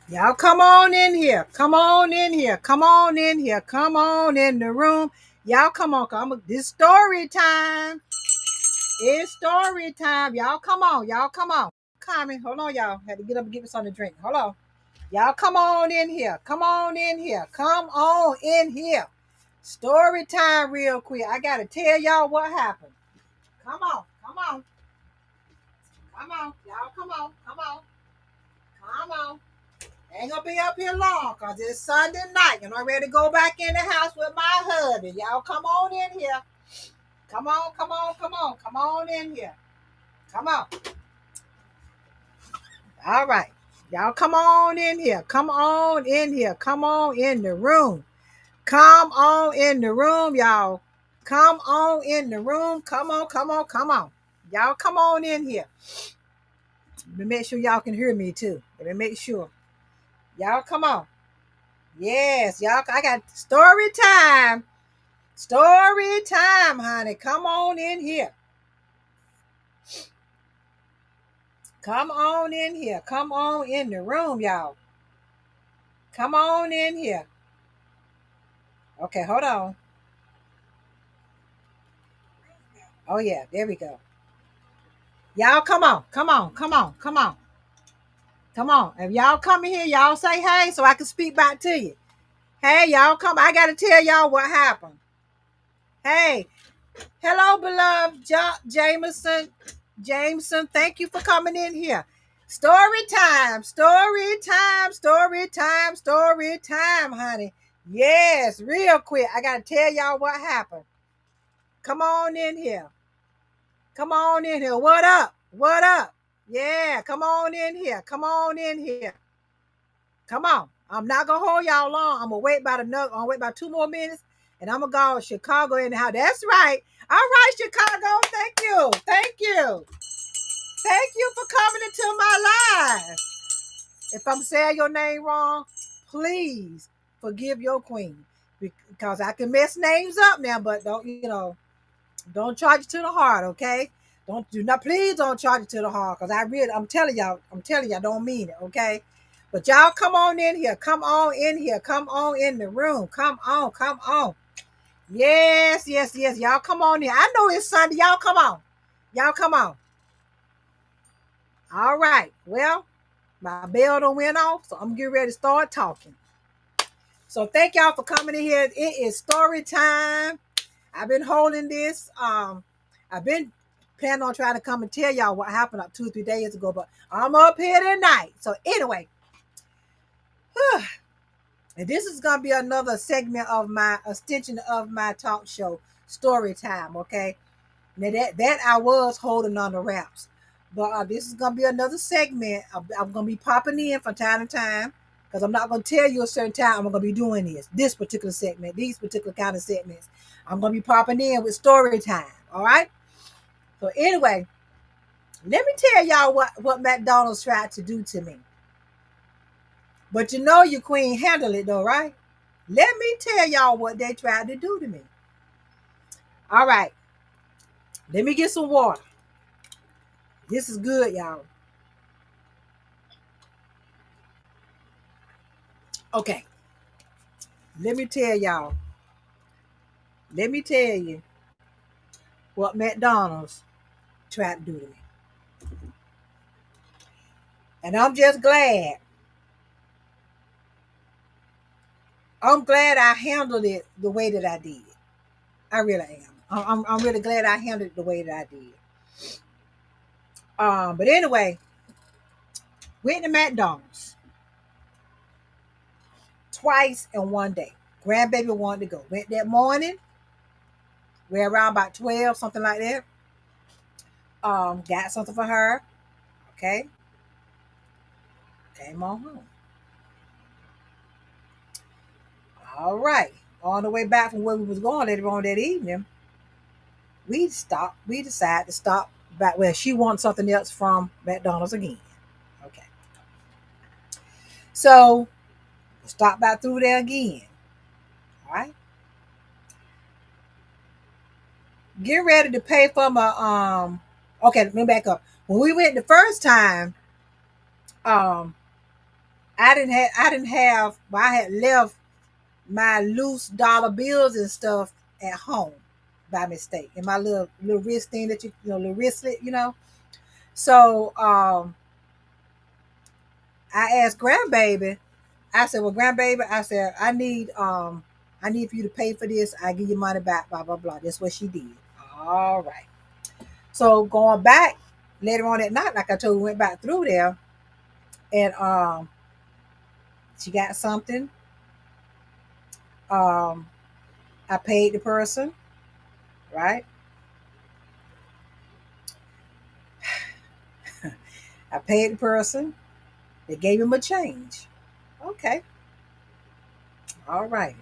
Y'all come on in here. Come on in here. Come on in here. Come on in the room. Y'all come on. This story time. It's story time. Y'all come on. Y'all come on. Coming. Hold on, y'all. Had to get up and get me something to drink. Hold on. Y'all come on in here. Come on in here. Come on in here. Story time real quick. I gotta tell y'all what happened. Come on. Come on. Come on. Y'all come on. Come on. Come on. Ain't gonna be up here long because it's Sunday night and I'm ready to go back in the house with my hubby. Y'all come on in here. Come on, come on, come on. Come on in here. Come on. All right. Y'all come on in here. Come on in here. Come on in the room. Come on in the room, y'all. Come on in the room. Come on, come on, come on. Y'all come on in here. Let me make sure y'all can hear me too. Let me make sure. Y'all come on. Yes, y'all. I got story time. Story time, honey. Come on in here. Come on in here. Come on in the room, y'all. Come on in here. Okay, hold on. Oh, yeah, there we go. Y'all, come on. Come on. Come on. Come on. Come on. If y'all come in here, y'all say hey so I can speak back to you. Hey, y'all come. I got to tell y'all what happened. Hey, hello, beloved Jameson. Jameson, thank you for coming in here. Story time, story time, story time, story time, honey. Yes, real quick. I got to tell y'all what happened. Come on in here. Come on in here. What up? What up? Yeah, come on in here. Come on in here. Come on. I'm not gonna hold y'all long. I'm gonna wait about 2 more minutes, and I'm gonna go to Chicago in the house. That's right. All right, Chicago. Thank you. Thank you. Thank you for coming into my life. If I'm saying your name wrong, please forgive your queen because I can mess names up now. But don't charge it to the heart, okay? Please don't charge it to the heart because I'm telling y'all, don't mean it, okay? But y'all come on in here, come on in here, come on in the room, come on, come on. Yes, yes, yes, y'all come on in. I know it's Sunday, y'all come on. All right, well, my bell done went off, so I'm getting ready to start talking. So thank y'all for coming in here. It is story time. I've been holding this. I've been planning on trying to come and tell y'all what happened up 2 or 3 days ago, but I'm up here tonight. So anyway, and this is gonna be another segment of my extension of my talk show, story time. Okay, now that I was holding on the wraps, but this is gonna be another segment. I'm gonna be popping in from time to time because I'm not gonna tell you a certain time I'm gonna be doing this particular segment, these particular kind of segments. I'm gonna be popping in with story time. All right. So anyway, let me tell y'all what McDonald's tried to do to me. But you know your queen handled it though, right? Let me tell y'all what they tried to do to me. All right. Let me get some water. This is good, y'all. Okay. Let me tell y'all. Let me tell you what McDonald's tried to do to me. And I'm just glad. I'm glad I handled it the way that I did. I really am. I'm really glad I handled it the way that I did. But anyway, went to McDonald's twice in one day. Grandbaby wanted to go. Went that morning. We're around about 12, something like that. Got something for her. Okay. Came on home. All right. On the way back from where we was going later on that evening, we stopped. We decided to stop back where she wanted something else from McDonald's again. Okay. So stop back through there again. All right. Get ready to pay for my okay, let me back up. When we went the first time, um But I had left my loose dollar bills and stuff at home by mistake. And my little wrist thing that little wristlet, So I asked grandbaby, I said, well, grandbaby, I said, I need for you to pay for this. I give you money back, blah, blah, blah. That's what she did. All right. So going back later on at night, like I told you, we went back through there and she got something. Um, I paid the person, right? I paid the person. They gave him a change. Okay. All right.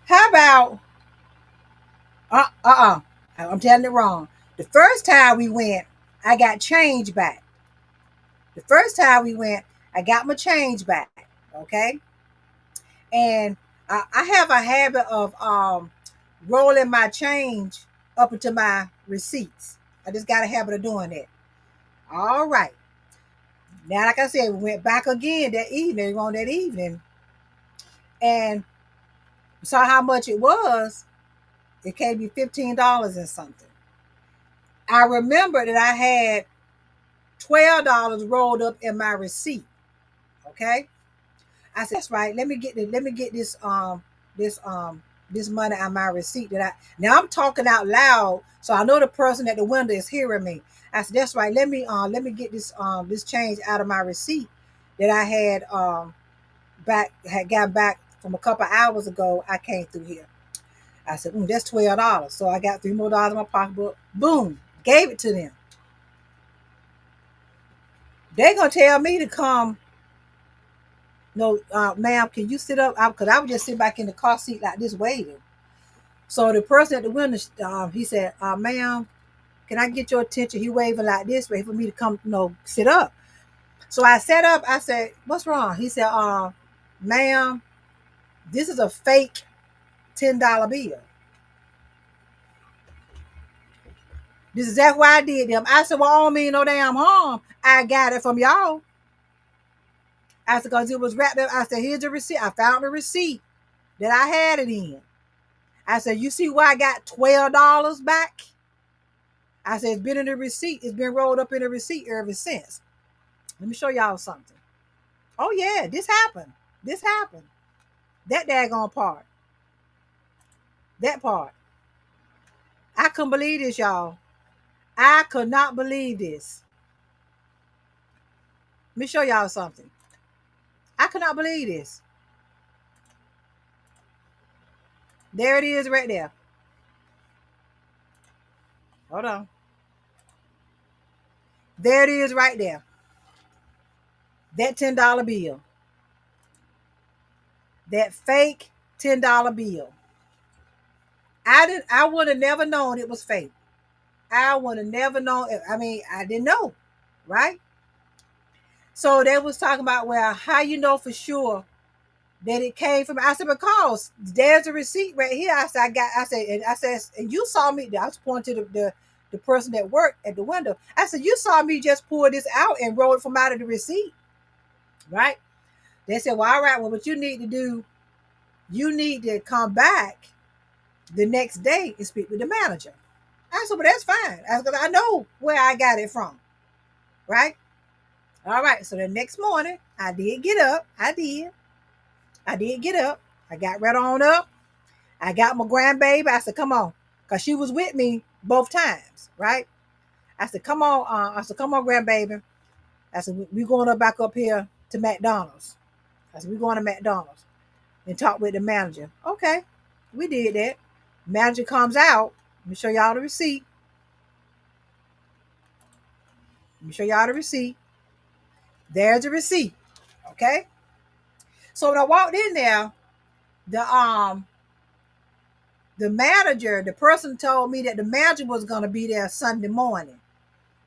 How about I'm telling it wrong. The first time we went, I got change back. The first time we went, I got my change back. Okay. And I have a habit of rolling my change up into my receipts. I just got a habit of doing that. All right. Now, like I said, we went back again that evening, on that evening, and saw how much it was. It came to be $15 and something. I remember that I had $12 rolled up in my receipt. Okay. I said, that's right. Let me get this this money on my receipt that I now I'm talking out loud, so I know the person at the window is hearing me. I said, that's right. Let me get this change out of my receipt that I had got back from a couple hours ago. I came through here. I said, that's $12. So I got $3 more in my pocketbook. Boom, gave it to them. They're gonna tell me to come. No, ma'am, can you sit up? Because I was just sitting back in the car seat like this waiting. So the person at the window, he said, ma'am, can I get your attention? He waving like this, waiting for me to come, sit up. So I sat up. I said, what's wrong? He said, ma'am, this is a fake $10 bill. This is exactly what I did them. I said, well, I don't mean no damn harm. I got it from y'all. I said, because it was wrapped up. I said, here's the receipt. I found the receipt that I had it in. I said, you see why I got $12 back? I said, it's been in the receipt. It's been rolled up in the receipt ever since. Let me show y'all something. Oh, yeah, this happened. This happened. That daggone part. That part. I couldn't believe this, y'all. I could not believe this. Let me show y'all something. I could not believe this. There it is right there. Hold on. There it is right there. That $10 bill. That fake $10 bill. I would have never known it was fake. I would have never known. I didn't know, right? So they was talking about, well, how you know for sure that it came from? I said, because there's a receipt right here. I said, and you saw me. I was pointing to the person that worked at the window. I said, you saw me just pull this out and roll it from out of the receipt, right? They said, well, all right, well, what you need to do, you need to come back the next day and speak with the manager. I said, well, that's fine. I said, because I know where I got it from, right? All right. So the next morning, I did get up. I did get up. I got right on up. I got my grandbaby. I said, come on. Because she was with me both times, right? I said, come on. Come on, grandbaby. I said, we going up back up here to McDonald's. I said, we're going to McDonald's and talk with the manager. Okay. We did that. Manager comes out. Let me show y'all the receipt. There's the receipt. Okay. So when I walked in there, the manager, the person told me that the manager was going to be there Sunday morning.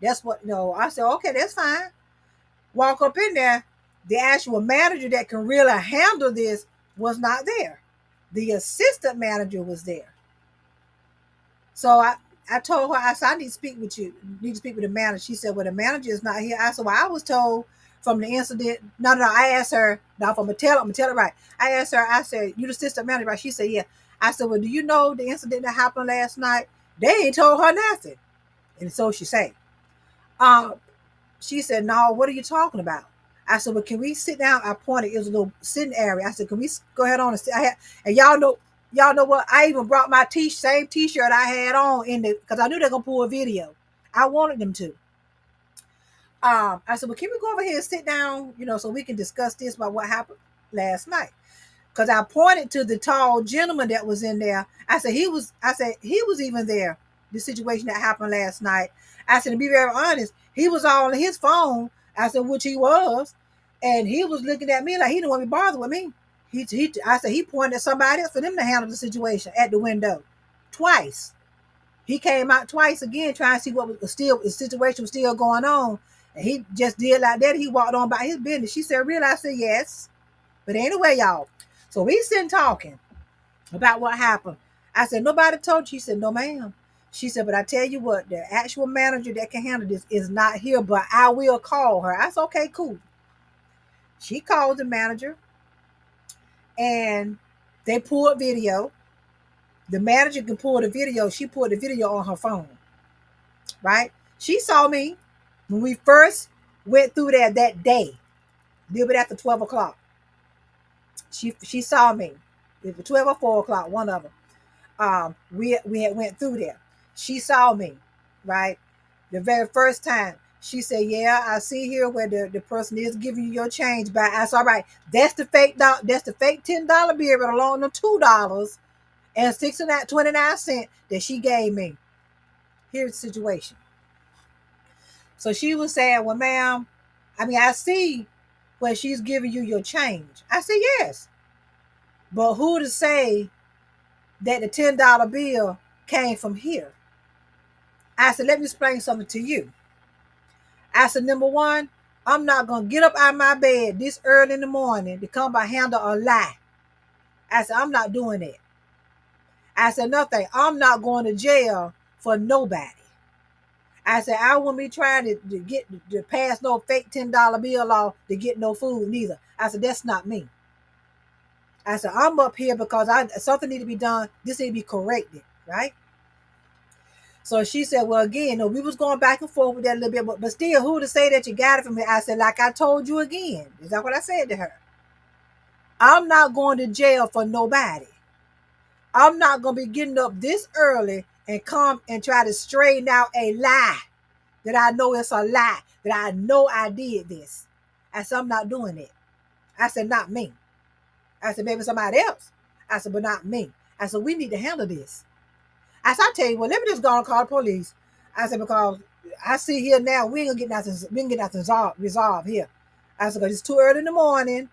That's what, I said, okay, that's fine. Walk up in there. The actual manager that can really handle this was not there. The assistant manager was there. So I told her, I said, I need to speak with you. Need to speak with the manager. She said, well, the manager is not here. I said, well, I was told from the incident. No. I asked her, now if I'm gonna tell it right. I asked her, I said, you the assistant manager, right? She said, yeah. I said, well, do you know the incident that happened last night? They ain't told her nothing. And so she said, um, she said, no, what are you talking about? I said, well, can we sit down? I pointed, it was a little sitting area. I said, can we go ahead on and sit? And y'all know what? I even brought my same t-shirt I had on in the, because I knew they're gonna pull a video. I wanted them to. I said, well, can we go over here and sit down, so we can discuss this about what happened last night? Because I pointed to the tall gentleman that was in there. I said he was even there. The situation that happened last night. I said, to be very honest, he was all on his phone. I said, which he was, and he was looking at me like he didn't want to be bothered with me. I said he pointed at somebody else for them to handle the situation at the window, twice. He came out twice again trying to see what was still the situation was still going on, and he just did like that. He walked on about his business. She said, "Really?" I said, "Yes." But anyway, y'all. So we sitting talking about what happened. I said, "Nobody told you?" She said, "No, ma'am." She said, "But I tell you what, the actual manager that can handle this is not here, but I will call her." I said, "Okay, cool." She called the manager, and they pulled video. The manager can pull the video. She pulled the video on her phone, right? She saw me when we first went through there that day. Did it after 12 o'clock. She saw me. It was 12 or 4 o'clock, one of them. We had went through there. She saw me, right? The very first time. She said, "Yeah, I see here where the person is giving you your change back." I said, "All right, that's the fake $10 bill, but along the $2 and 29 that she gave me. Here's the situation." So she was saying, "Well, ma'am, I see where she's giving you your change." I said, "Yes, but who to say that the $10 bill came from here?" I said, "Let me explain something to you." I said, "Number one, I'm not going to get up out of my bed this early in the morning to come by handle a lie." I said, "I'm not doing it." I said, "Nothing. I'm not going to jail for nobody." I said, "I won't be trying to pass no fake $10 bill law to get no food neither." I said, "That's not me." I said, "I'm up here because something need to be done. This need to be corrected, right?" So she said, "Well, again, no, we was going back and forth with that a little bit, but still, who to say that you got it from me?" I said, "Like I told you again." Is that what I said to her? "I'm not going to jail for nobody. I'm not going to be getting up this early and come and try to straighten out a lie that I know it's a lie, that I know I did this." I said, "I'm not doing it." I said, "Not me." I said, "Maybe somebody else." I said, "But not me." I said, "We need to handle this." I said, "I tell you what, let me just go and call the police." I said, "Because I see here now, we ain't gonna get nothing, resolved here." I said, "Because it's too early in the morning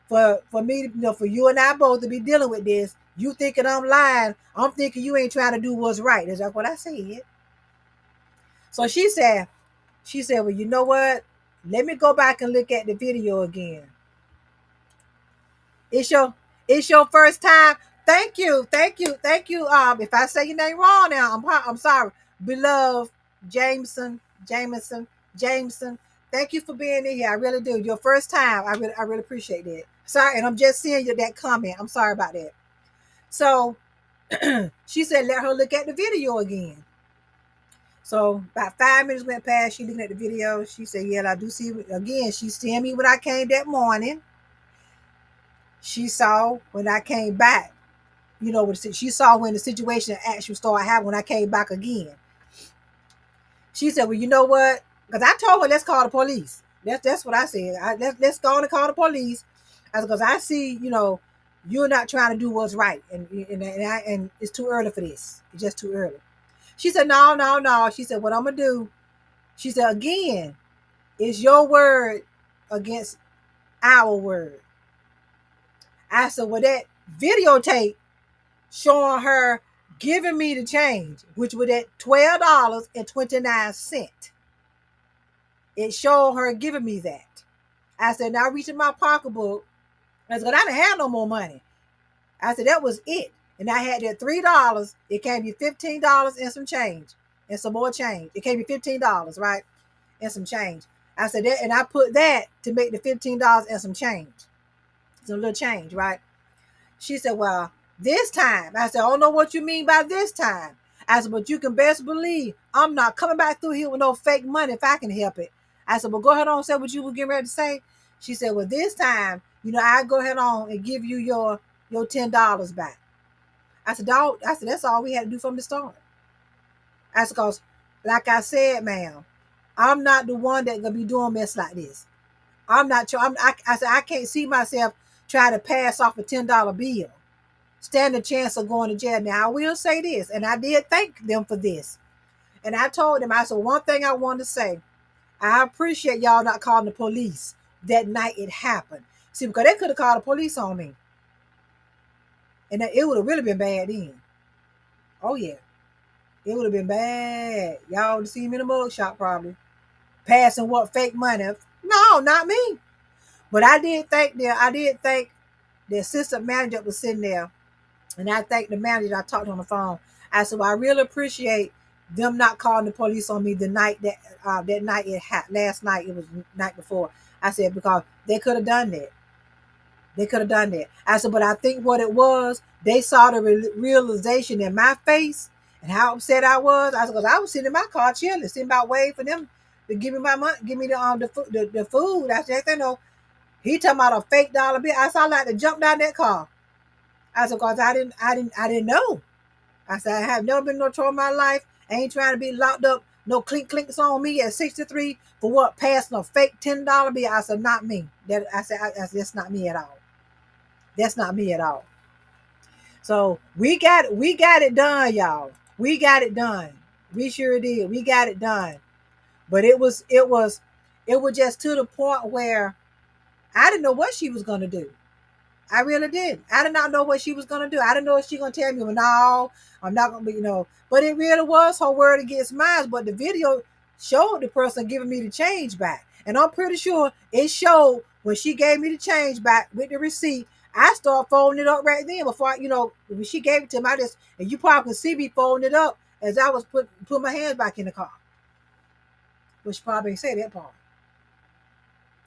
for me, for you and I both to be dealing with this. You thinking I'm lying. I'm thinking you ain't trying to do what's right." Is that what I said? So she said, "Well, you know what? Let me go back and look at the video again." It's your first time. Thank you. If I say your name wrong now, I'm sorry. Beloved Jameson. Thank you for being in here. I really do. Your first time. I really appreciate that. Sorry, and I'm just seeing that comment. I'm sorry about that. So she said, let her look at the video again. So about 5 minutes went past. She looking at the video. She said, "Yeah, I do see again." She's seeing me when I came that morning. She saw when I came back. She saw when the situation actually started happening when I came back again. She said, "Well, you know what?" Because I told her, "Let's call the police." That's what I said. Let's go on and call the police. Because I see, you're not trying to do what's right, and it's too early for this. It's just too early. She said, "No, no, no." She said, "What I'm gonna do?" She said, "Again, it's your word against our word." I said, "Well, that videotape showing her giving me the change, which was at $12.29. It showed her giving me that." I said, "Now reach in my pocketbook." I said, "I didn't have no more money." I said, "That was it." And I had that $3. It came to $15 and some change. and some more change. It came to $15, right? And some change. I said that, and I put that to make the $15 and some change. Some little change, right? She said, well, this time. I said, I don't know what you mean by this time. I said, but you can best believe I'm not coming back through here with no fake money if I can help it. I said, well, go ahead on and say what you were getting ready to say. She said, well, this time, I go ahead on and give you your $10 back. I said, dog, that's all we had to do from the start. I said, because, like I said, ma'am, I'm not the one that gonna be doing mess like this. I'm not sure. I said, I can't see myself trying to pass off a $10 bill. Stand a chance of going to jail. Now, I will say this, and I did thank them for this. And I told them, I said, one thing I wanted to say, I appreciate y'all not calling the police that night it happened. See, because they could have called the police on me. And it would have really been bad then. Oh, yeah. It would have been bad. Y'all would have seen me in the mug shop probably. Passing what fake money? No, not me. But I did thank the assistant manager that was sitting there. And I thanked the manager that I talked on the phone. I said, well, I really appreciate them not calling the police on me the night that night last night. It was the night before. I said, because they could have done that. They could have done that. I said, but I think what it was, they saw the realization in my face and how upset I was. I said, because I was sitting in my car chilling, sitting about waiting for them to give me my money, give me the food. I said, he talking about a fake dollar bill. I said, I like to jump down that car. I said, because I didn't know. I said, I have never been no trouble in my life. I ain't trying to be locked up. No clinks on me at 63 for what? Passing a fake $10 bill. I said, not me. I said, that's not me at all. That's not me at all. So we got it done, y'all. We got it done. We sure did. We got it done. But it was just to the point where I didn't know what she was gonna do. I really did. I did not know what she was going to do. I didn't know if she going to tell me, well, no, I'm not going to be, But it really was her word against mine. But the video showed the person giving me the change back. And I'm pretty sure it showed when she gave me the change back with the receipt. I started folding it up right then before, when she gave it to me, and you probably can see me folding it up as I was put my hands back in the car. But she probably didn't say that part.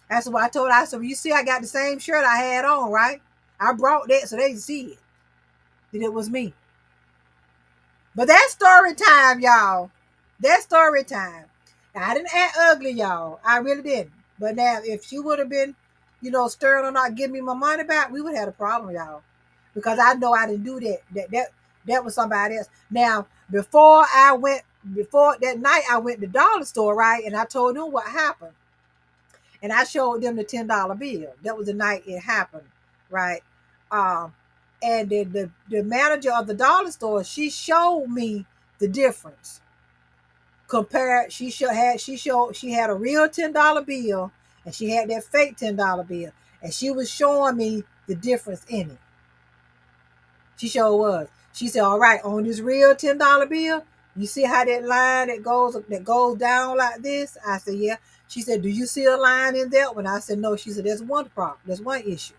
That's what I told her. I said, well, you see, I got the same shirt I had on, right? I brought that so they could see it. That it was me. But that's story time, y'all. That's story time. Now, I didn't act ugly, y'all. I really didn't. But now, if she would have been, stern or not giving me my money back, we would have had a problem, y'all. Because I know I didn't do that. That was somebody else. Now, before that night, I went to the dollar store, right? And I told them what happened. And I showed them the $10 bill. That was the night it happened, right? And the manager of the dollar store, she showed me the difference. She had a real $10 bill and she had that fake $10 bill. And she was showing me the difference in it. She sure was. She said, all right, on this real $10 bill, you see how that line that goes down like this? I said, yeah. She said, do you see a line in that one? I said, no. She said, there's one problem. There's one issue.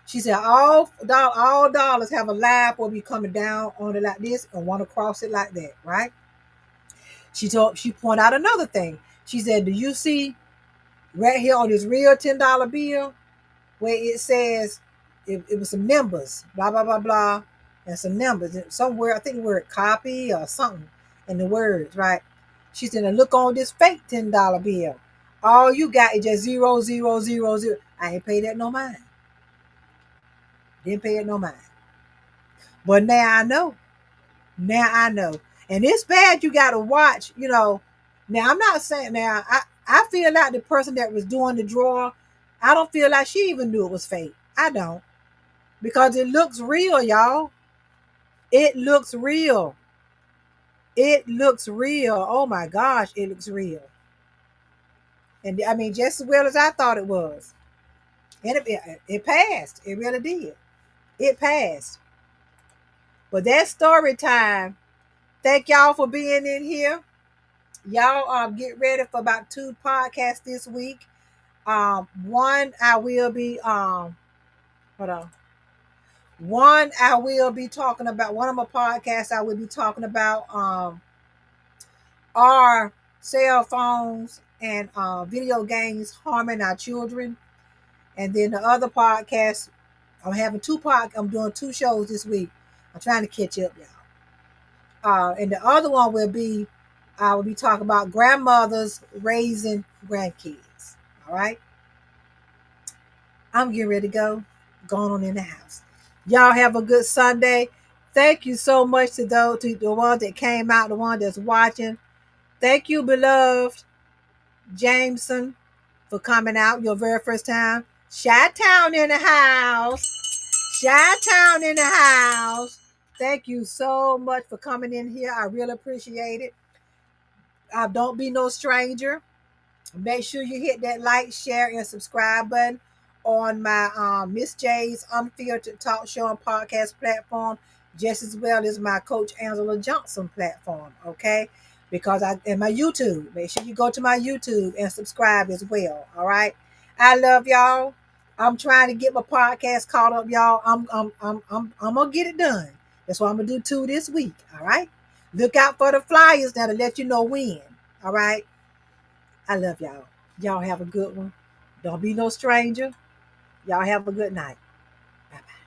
She said, all dollars have a line will be coming down on it like this and one across it like that, right? She pointed out another thing. She said, do you see right here on this real $10 bill where it says, it was some numbers, blah, blah, blah, blah, and some numbers. Somewhere, I think the word copy or something in the words, right? She said, and look on this fake $10 bill. All you got is just 0, 0, 0, 0. I ain't paid that no mind. Didn't pay it no mind. But now I know. And it's bad you got to watch, Now, I'm not saying now, I feel like the person that was doing the draw, I don't feel like she even knew it was fake. I don't. Because it looks real, y'all. It looks real. It looks real. Oh my gosh, it looks real. And I mean, just as well as I thought it was. And it passed. It really did. It passed. But that's story time. Thank y'all for being in here. Y'all get ready for about 2 podcasts this week. One I will be hold on. One I will be talking about. One of my podcasts I will be talking about Are cell phones and video games harming our children? And then the other podcast, I'm doing two shows this week. I'm trying to catch up, y'all. And the other one will be, I will be talking about grandmothers raising grandkids. All right. I'm getting ready to go. Going on in the house. Y'all have a good Sunday. Thank you so much to the ones that came out, the one that's watching. Thank you, beloved Jameson, for coming out your very first time. Chi-Town in the house. Chi-Town in the house. Thank you so much for coming in here. I really appreciate it. Don't be no stranger. Make sure you hit that like, share, and subscribe button on my Miss J's Unfiltered Talk Show and Podcast platform, just as well as my Coach Angela Johnson platform. Okay, because and my YouTube. Make sure you go to my YouTube and subscribe as well. All right. I love y'all. I'm trying to get my podcast caught up, y'all. I'm gonna get it done. That's why I'm gonna do 2 this week. All right. Look out for the flyers that'll let you know when. All right. I love y'all. Y'all have a good one. Don't be no stranger. Y'all have a good night. Bye bye.